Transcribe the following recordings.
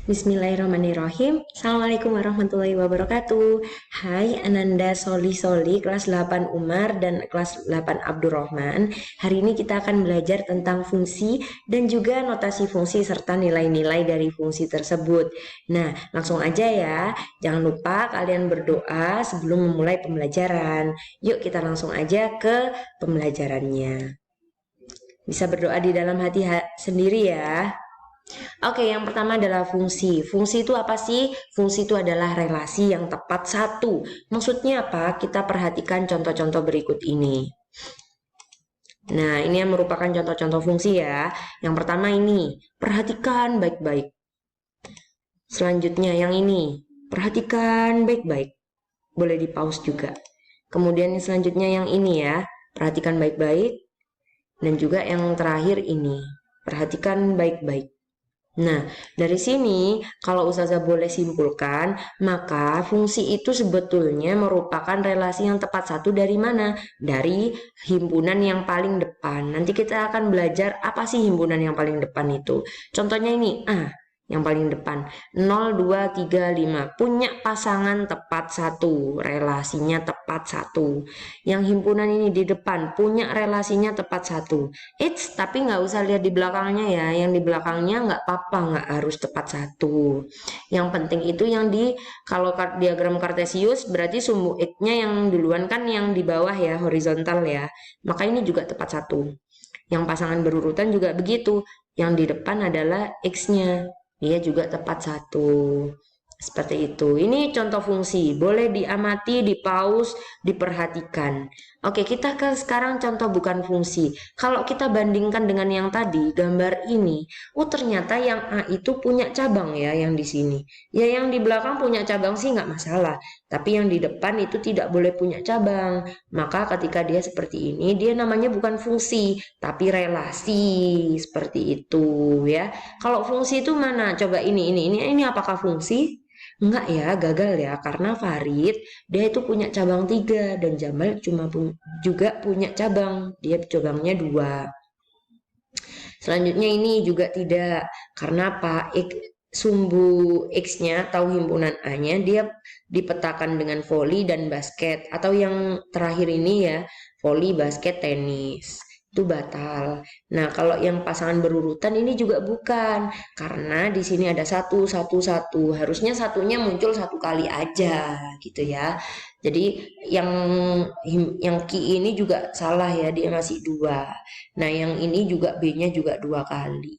Bismillahirrahmanirrahim. Assalamualaikum warahmatullahi wabarakatuh. Hai Ananda Soli kelas 8 Umar dan kelas 8 Abdurrahman. Hari ini kita akan belajar tentang fungsi dan juga notasi fungsi serta nilai-nilai dari fungsi tersebut. Nah, langsung aja ya. Jangan lupa kalian berdoa sebelum memulai pembelajaran. Yuk kita langsung aja ke pembelajarannya. Bisa berdoa di dalam hati sendiri ya. Oke, yang pertama adalah fungsi. Fungsi itu apa sih? Fungsi itu adalah relasi yang tepat satu. Maksudnya apa? Kita perhatikan contoh-contoh berikut ini. Nah, ini yang merupakan contoh-contoh fungsi ya. Yang pertama ini, perhatikan baik-baik. Selanjutnya yang ini, perhatikan baik-baik. Boleh di pause juga. Kemudian selanjutnya yang ini ya, perhatikan baik-baik. Dan juga yang terakhir ini, perhatikan baik-baik. Nah, dari sini kalau Ustazah boleh simpulkan, maka fungsi itu sebetulnya merupakan relasi yang tepat satu dari mana? Dari himpunan yang paling depan. Nanti kita akan belajar apa sih himpunan yang paling depan itu. Contohnya ini, yang paling depan 0, 2, 3, 5 punya pasangan tepat satu, relasinya tepat satu. Yang himpunan ini di depan punya relasinya tepat satu. Tapi nggak usah lihat di belakangnya ya, yang di belakangnya nggak apa-apa, nggak harus tepat satu. Yang penting itu yang di, kalau diagram kartesius berarti sumbu X-nya yang duluan kan yang di bawah ya, horizontal ya, maka ini juga tepat satu. Yang pasangan berurutan juga begitu, yang di depan adalah X-nya, dia juga tepat satu. Seperti itu. Ini contoh fungsi. Boleh diamati, di pause, diperhatikan. Oke, kita ke sekarang contoh bukan fungsi. Kalau kita bandingkan dengan yang tadi, gambar ini, ternyata yang A itu punya cabang ya, yang di sini. Ya, yang di belakang punya cabang sih nggak masalah. Tapi yang di depan itu tidak boleh punya cabang. Maka ketika dia seperti ini, dia namanya bukan fungsi, tapi relasi. Seperti itu ya. Kalau fungsi itu mana? Coba ini apakah fungsi? Enggak ya, gagal ya, karena Farid dia itu punya cabang 3 dan Jamal juga punya cabang, dia cabangnya 2. Selanjutnya ini juga tidak, karena apa? Sumbu X-nya atau himpunan A-nya dia dipetakan dengan voli dan basket, atau yang terakhir ini ya, voli, basket, tenis. Itu batal. Nah, kalau yang pasangan berurutan ini juga bukan, karena di sini ada satu. Harusnya satunya muncul satu kali aja, gitu ya. Jadi yang Ki ini juga salah ya, dia masih 2. Nah, yang ini juga B-nya juga 2 kali.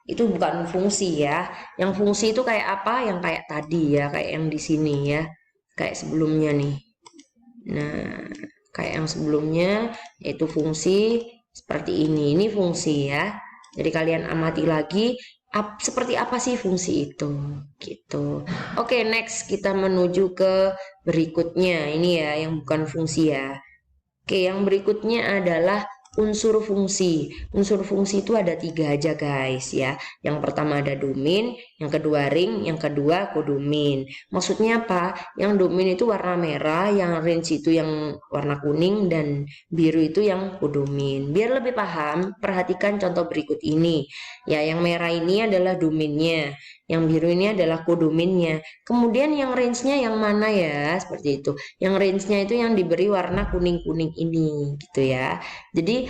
Itu bukan fungsi ya. Yang fungsi itu kayak apa? Yang kayak tadi ya, kayak yang di sini ya, kayak sebelumnya nih. Nah, kayak yang sebelumnya yaitu fungsi seperti ini. Ini fungsi ya. Jadi kalian amati lagi seperti apa sih fungsi itu gitu. Oke, next kita menuju ke berikutnya. Ini ya yang bukan fungsi ya. Oke, yang berikutnya adalah unsur fungsi. Unsur fungsi itu ada 3 aja guys ya. Yang pertama ada domain, yang kedua ring, yang kedua kodomain. Maksudnya apa? Yang domain itu warna merah, yang range itu yang warna kuning, dan biru itu yang kodomain. Biar lebih paham, perhatikan contoh berikut ini. Ya, yang merah ini adalah domainnya, yang biru ini adalah kodomainnya. Kemudian yang range-nya yang mana ya? Seperti itu. Yang range-nya itu yang diberi warna kuning-kuning ini gitu ya. Jadi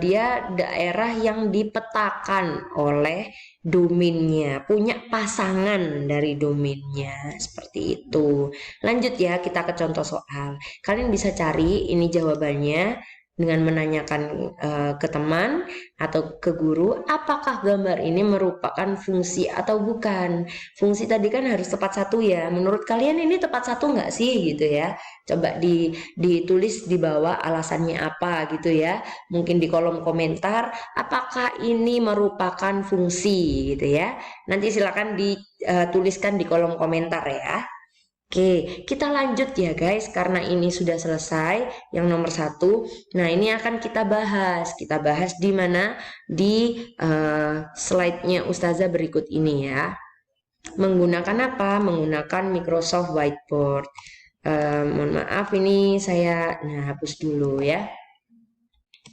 dia daerah yang dipetakan oleh domainnya, punya pasangan dari domainnya, seperti itu. Lanjut ya, kita ke contoh soal. Kalian bisa cari ini jawabannya dengan menanyakan ke teman atau ke guru, apakah gambar ini merupakan fungsi atau bukan. Fungsi tadi kan harus tepat satu ya, menurut kalian ini tepat satu nggak sih gitu ya. Coba ditulis di bawah alasannya apa gitu ya, mungkin di kolom komentar, apakah ini merupakan fungsi gitu ya. Nanti silakan dituliskan di kolom komentar ya. Oke, kita lanjut ya guys, karena ini sudah selesai yang nomor 1. Nah, ini akan kita bahas. Kita bahas di mana? Di slide-nya Ustazah berikut ini ya. Menggunakan apa? Menggunakan Microsoft Whiteboard. Mohon maaf ini saya hapus dulu ya.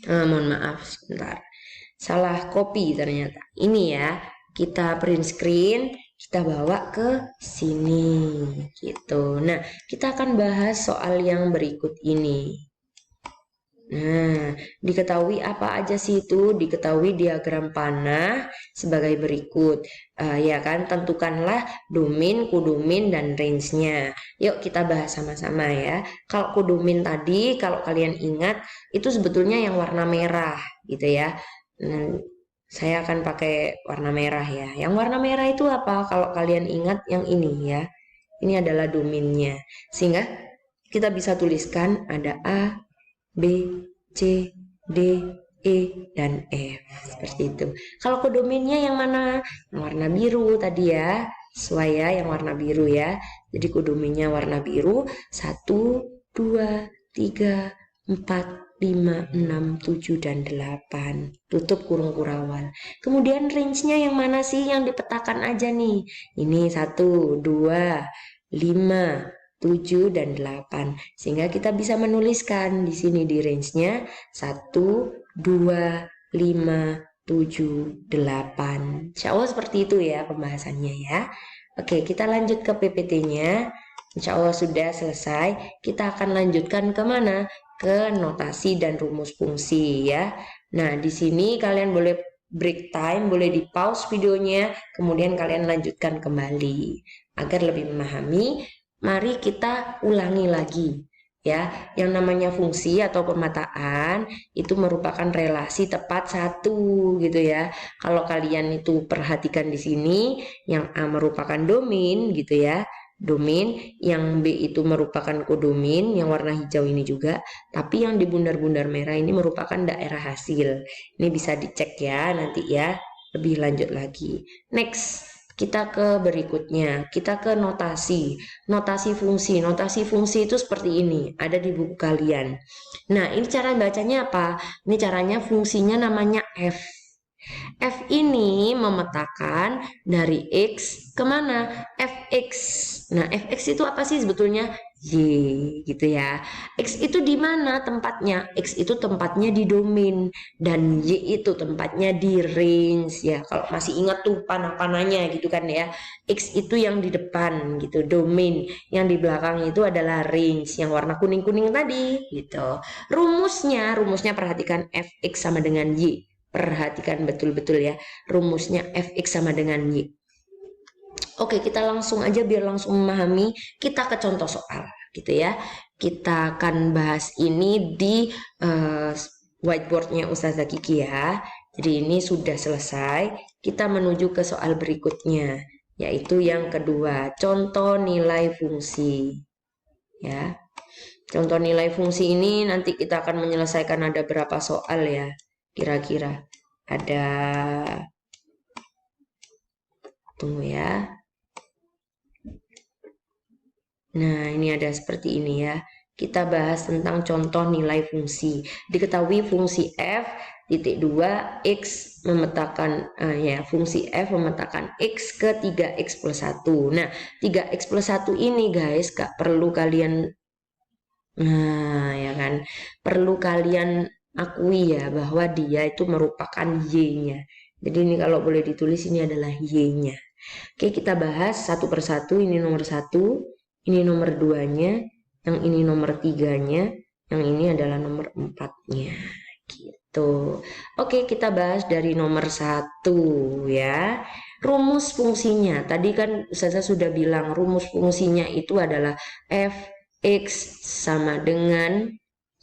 Mohon maaf sebentar. Salah copy ternyata. Ini ya, kita print screen. kita bawa ke sini gitu. Nah, kita akan bahas soal yang berikut ini. Nah, diketahui apa aja sih itu? Diketahui diagram panah sebagai berikut. Ya kan, tentukanlah domain, kodomain, dan range-nya. Yuk kita bahas sama-sama ya. Kalau kodomain tadi, kalau kalian ingat, itu sebetulnya yang warna merah gitu ya. Nah, saya akan pakai warna merah ya. Yang warna merah itu apa? Kalau kalian ingat yang ini ya. Ini adalah domainnya. Sehingga kita bisa tuliskan ada A, B, C, D, E, dan F. Seperti itu. Kalau kodomainnya yang mana? Yang warna biru tadi ya. Sesuai ya, yang warna biru ya. Jadi kodomainnya warna biru. 1, 2, 3, 4, 5, 6, 7, dan 8. Tutup kurung kurawal. Kemudian range-nya yang mana sih? Yang dipetakan aja nih. Ini 1, 2, 5, 7, dan 8. Sehingga kita bisa menuliskan di sini di range-nya 1, 2, 5, 7, 8. Insya Allah seperti itu ya pembahasannya ya. Oke, kita lanjut ke PPT-nya. Insya Allah sudah selesai. Kita akan lanjutkan ke mana? Ke notasi dan rumus fungsi ya. Nah, di sini kalian boleh break time, boleh di pause videonya, kemudian kalian lanjutkan kembali agar lebih memahami. Mari kita ulangi lagi ya. Yang namanya fungsi atau pemetaan itu merupakan relasi tepat satu gitu ya. Kalau kalian itu perhatikan di sini, yang A merupakan domain gitu ya. Domain, yang B itu merupakan kodomain, yang warna hijau ini juga, tapi yang di bundar-bundar merah ini merupakan daerah hasil. Ini bisa dicek ya nanti ya, lebih lanjut lagi. Next, kita ke berikutnya, kita ke notasi. Notasi fungsi. Notasi fungsi itu seperti ini, ada di buku kalian. Nah, ini cara bacanya apa? Ini caranya fungsinya namanya F. F ini memetakan dari X kemana? Fx. Nah, Fx itu apa sih sebetulnya? Y gitu ya. X itu di mana tempatnya? X itu tempatnya di domain dan Y itu tempatnya di range ya. Kalau masih ingat tuh panah-panahnya gitu kan ya. X itu yang di depan gitu, domain. Yang di belakang itu adalah range yang warna kuning-kuning tadi gitu. Rumusnya perhatikan Fx sama dengan Y. Perhatikan betul-betul ya, rumusnya Fx sama dengan Y. Oke, kita langsung aja biar langsung memahami, kita ke contoh soal gitu ya. Kita akan bahas ini di whiteboardnya Ustazah Kiki ya. Jadi ini sudah selesai, kita menuju ke soal berikutnya, yaitu yang kedua, contoh nilai fungsi ya. Contoh nilai fungsi ini nanti kita akan menyelesaikan ada berapa soal ya. Kira-kira ada, tunggu ya. Nah, ini ada seperti ini ya. Kita bahas tentang contoh nilai fungsi. Diketahui fungsi f titik 2 x memetakan ya, fungsi f memetakan x ke 3x plus 1. Nah, 3x plus 1 ini guys, gak perlu kalian, nah ya kan, perlu kalian akui ya bahwa dia itu merupakan y-nya. Jadi ini kalau boleh ditulis ini adalah y-nya. Oke, kita bahas satu persatu. Ini nomor 1, ini nomor 2-nya, yang ini nomor 3-nya, yang ini adalah nomor 4-nya. Gitu. Oke, kita bahas dari nomor 1 ya. Rumus fungsinya. Tadi kan saya sudah bilang rumus fungsinya itu adalah f x sama dengan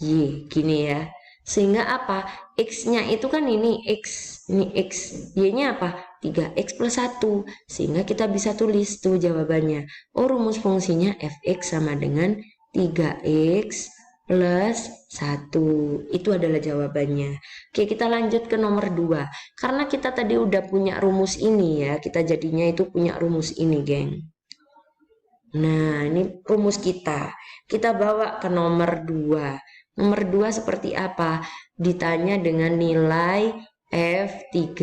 y, gini ya. Sehingga apa? X-nya itu kan ini X, ini X. Y-nya apa? 3X plus 1. Sehingga kita bisa tulis tuh jawabannya. Oh, rumus fungsinya Fx sama dengan 3X plus 1. Itu adalah jawabannya. Oke, kita lanjut ke nomor 2. Karena kita tadi udah punya rumus ini ya, kita jadinya itu punya rumus ini, geng. Nah, ini rumus kita. Kita bawa ke nomor 2. Nomor 2 seperti apa? Ditanya dengan nilai F3.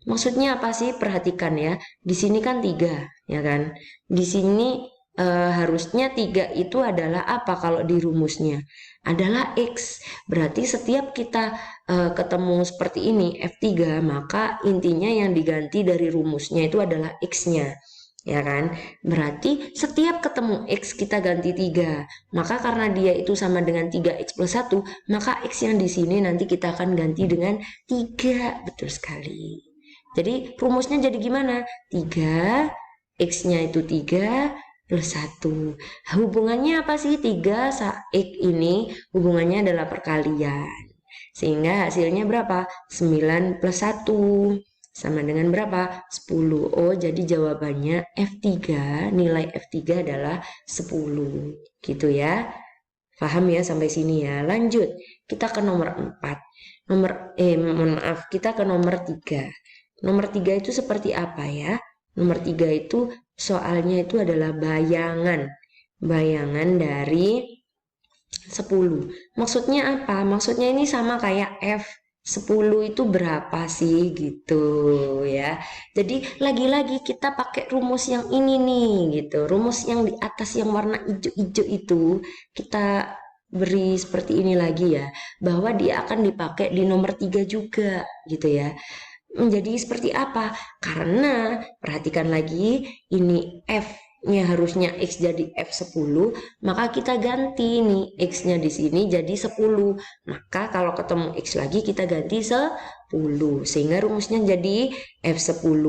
Maksudnya apa sih? Perhatikan ya. Di sini kan 3, ya kan? Di sini harusnya 3 itu adalah apa kalau di rumusnya? Adalah X. Berarti setiap kita ketemu seperti ini, F3, maka intinya yang diganti dari rumusnya itu adalah X-nya. Ya kan? Berarti setiap ketemu X kita ganti 3. Maka karena dia itu sama dengan 3X plus 1, maka X yang di sini nanti kita akan ganti dengan 3. Betul sekali. Jadi rumusnya jadi gimana? 3, X-nya itu 3 plus 1. Hubungannya apa sih? 3 X ini hubungannya adalah perkalian. Sehingga hasilnya berapa? 9 plus 1. Sama dengan berapa? 10. Oh, jadi jawabannya F3, nilai F3 adalah 10. Gitu ya. Paham ya sampai sini ya. Lanjut, kita ke nomor 4. Mohon maaf, kita ke nomor 3. Nomor 3 itu seperti apa ya? Nomor 3 itu soalnya itu adalah bayangan. Bayangan dari 10. Maksudnya apa? Maksudnya ini sama kayak F. 10 itu berapa sih gitu ya. Jadi lagi-lagi kita pakai rumus yang ini nih gitu. Rumus yang di atas yang warna hijau-hijau itu kita beri seperti ini lagi ya. Bahwa dia akan dipakai di nomor 3 juga gitu ya. Menjadi seperti apa? Karena perhatikan lagi ini F-nya harusnya X jadi F10, maka kita ganti nih X-nya di sini jadi 10. Maka kalau ketemu X lagi kita ganti 10. Sehingga rumusnya jadi F10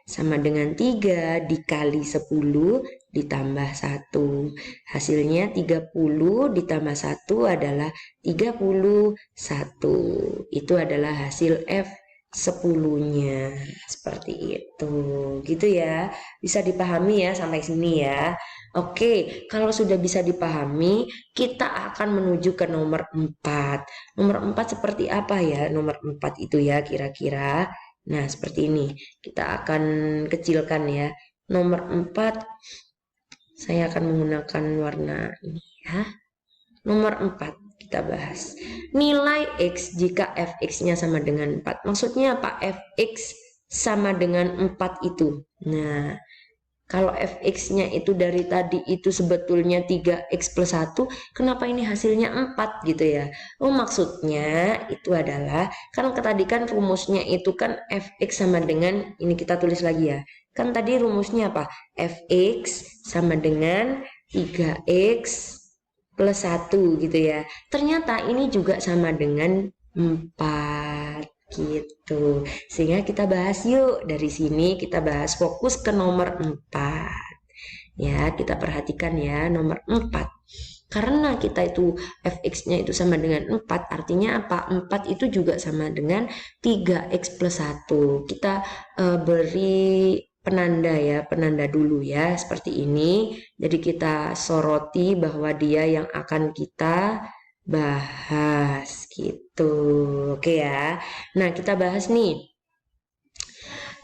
sama dengan 3 dikali 10 ditambah 1. Hasilnya 30 ditambah 1 adalah 31. Itu adalah hasil F 10-nya seperti itu gitu ya, bisa dipahami ya sampai sini ya. Oke, kalau sudah bisa dipahami kita akan menuju ke nomor 4. Nomor 4 seperti apa ya nomor 4 itu ya kira-kira. Nah seperti ini, kita akan kecilkan ya. Nomor 4 saya akan menggunakan warna ini ya. Nomor 4 kita bahas. Nilai X jika Fx-nya sama dengan 4. Maksudnya apa? Fx sama dengan 4 itu. Nah, kalau Fx-nya itu dari tadi itu sebetulnya 3X plus 1, kenapa ini hasilnya 4 gitu ya? Oh, maksudnya itu adalah, kan tadi kan rumusnya itu kan Fx sama dengan, ini kita tulis lagi ya. Kan tadi rumusnya apa? Fx sama dengan 3X plus 1 gitu ya. Ternyata ini juga sama dengan 4 gitu. Sehingga kita bahas yuk. Dari sini kita bahas fokus ke nomor 4. Ya, kita perhatikan ya nomor 4. Karena kita itu fx-nya itu sama dengan 4, artinya apa? 4 itu juga sama dengan 3x plus 1. Kita beri penanda ya, penanda dulu ya seperti ini. Jadi kita soroti bahwa dia yang akan kita bahas gitu. Oke ya. Nah, kita bahas nih.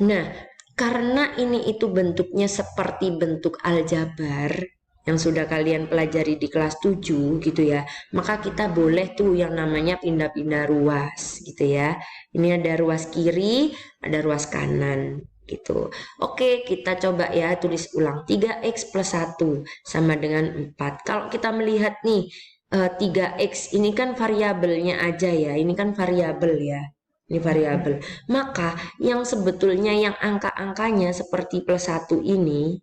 Nah, karena ini itu bentuknya seperti bentuk aljabar yang sudah kalian pelajari di kelas 7 gitu ya, maka kita boleh tuh yang namanya pindah-pindah ruas gitu ya. Ini ada ruas kiri, ada ruas kanan gitu. Oke, kita coba ya tulis ulang. 3x plus 1 sama dengan 4. Kalau kita melihat nih 3x ini kan variabelnya aja ya. Ini kan variabel ya. Ini variabel. Maka yang sebetulnya yang angka-angkanya seperti plus 1 ini,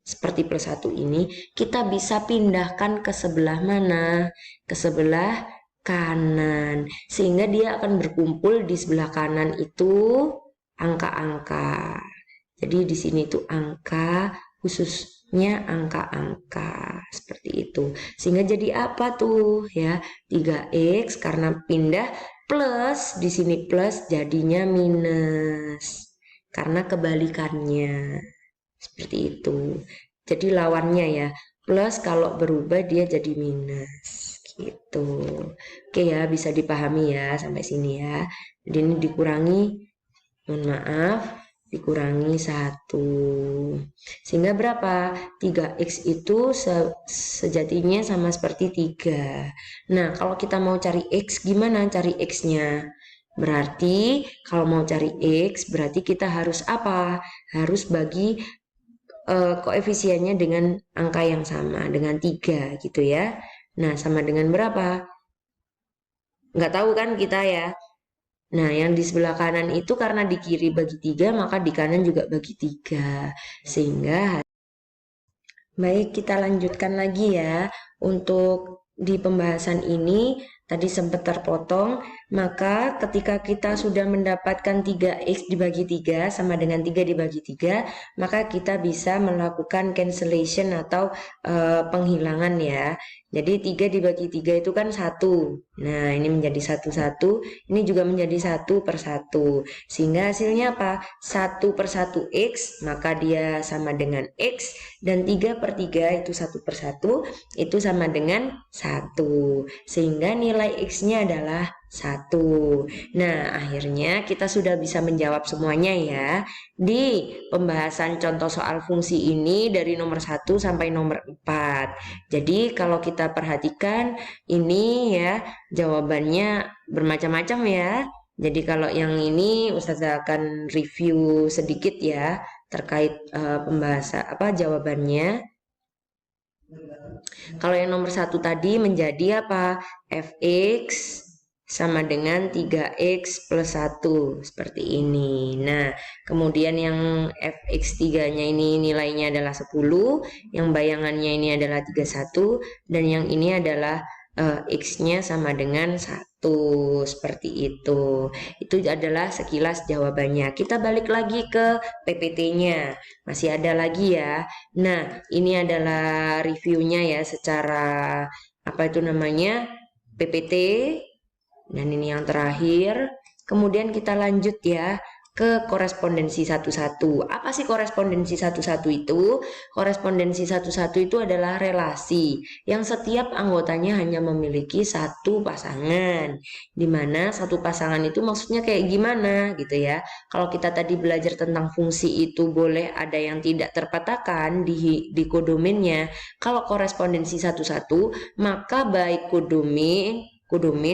kita bisa pindahkan ke sebelah mana? Ke sebelah kanan. Sehingga dia akan berkumpul di sebelah kanan itu angka-angka. Jadi di sini tuh angka, khususnya angka-angka seperti itu. Sehingga jadi apa tuh ya? 3x karena pindah, plus di sini plus jadinya minus. Karena kebalikannya. Seperti itu. Jadi lawannya ya. Plus kalau berubah dia jadi minus gitu. Oke ya, bisa dipahami ya sampai sini ya. Jadi ini dikurangi, mohon maaf, dikurangi 1. Sehingga berapa? 3x itu sejatinya sama seperti 3. Nah, kalau kita mau cari x, gimana cari x-nya? Berarti kalau mau cari x, berarti kita harus apa? Harus bagi koefisiennya dengan angka yang sama, dengan 3 gitu ya. Nah, sama dengan berapa? Nggak tahu kan kita ya. Nah, yang di sebelah kanan itu karena di kiri bagi 3, maka di kanan juga bagi 3. Sehingga Baik, kita lanjutkan lagi ya. Untuk di pembahasan ini tadi sempat terpotong, maka ketika kita sudah mendapatkan 3x dibagi 3 sama dengan 3 dibagi 3, maka kita bisa melakukan cancellation atau penghilangan ya. Jadi 3 dibagi 3 itu kan 1. Nah, ini menjadi 1 ini juga menjadi 1/1. Sehingga hasilnya apa? 1/1 x, maka dia sama dengan x, dan 3/3 itu 1/1 itu sama dengan 1, sehingga nilai x-nya adalah 1. Nah, akhirnya kita sudah bisa menjawab semuanya ya di pembahasan contoh soal fungsi ini dari nomor 1 sampai nomor 4. Jadi kalau kita perhatikan ini ya, jawabannya bermacam-macam ya. Jadi kalau yang ini Ustazah akan review sedikit ya terkait pembahasan jawabannya. Kalau yang nomor 1 tadi menjadi apa? Fx sama dengan 3x plus 1 seperti ini. Nah, kemudian yang fx3-nya ini nilainya adalah 10, yang bayangannya ini adalah 31, dan yang ini adalah x-nya sama dengan 1, seperti itu. Itu adalah sekilas jawabannya. Kita balik lagi ke PPT-nya. Masih ada lagi ya. Nah, ini adalah reviewnya ya secara PPT, dan ini yang terakhir. Kemudian kita lanjut ya ke korespondensi satu-satu. Apa sih korespondensi satu-satu itu? Korespondensi satu-satu itu adalah relasi yang setiap anggotanya hanya memiliki satu pasangan. Dimana satu pasangan itu maksudnya kayak gimana gitu ya. Kalau kita tadi belajar tentang fungsi itu boleh ada yang tidak terpatahkan di kodominnya. Kalau korespondensi satu-satu, maka baik kodomin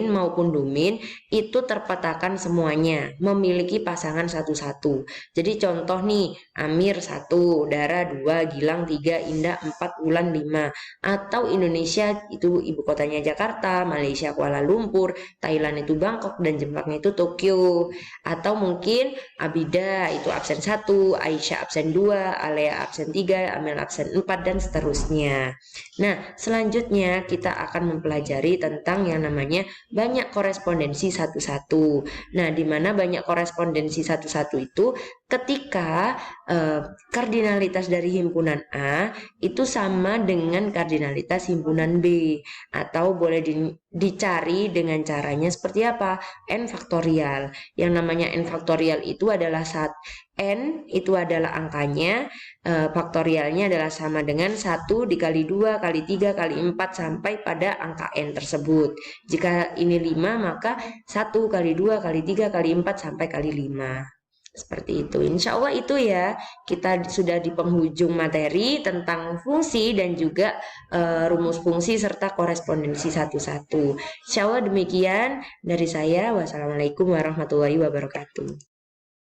maupun domin itu terpetakan semuanya, memiliki pasangan satu-satu. Jadi contoh nih, Amir 1, Dara 2, Gilang 3, Indah 4, Wulan 5. Atau Indonesia itu ibu kotanya Jakarta, Malaysia Kuala Lumpur, Thailand itu Bangkok, dan Jepangnya itu Tokyo. Atau mungkin Abida itu absen 1, Aisyah absen 2, Alea absen 3, Amel absen 4, dan seterusnya. Nah, selanjutnya kita akan mempelajari tentang yang namanya banyak korespondensi satu-satu. Nah, di mana banyak korespondensi satu-satu itu ketika kardinalitas dari himpunan A itu sama dengan kardinalitas himpunan B, atau boleh dicari dengan caranya seperti apa? N faktorial. Yang namanya N faktorial itu adalah N itu adalah angkanya, faktorialnya adalah sama dengan 1 dikali 2 kali 3 kali 4 sampai pada angka N tersebut. Jika ini 5, maka 1 kali 2 kali 3 kali 4 sampai kali 5. Seperti itu. Insya Allah itu ya, kita sudah di penghujung materi tentang fungsi dan juga rumus fungsi serta korespondensi satu-satu. Insya Allah demikian dari saya. Wassalamualaikum warahmatullahi wabarakatuh.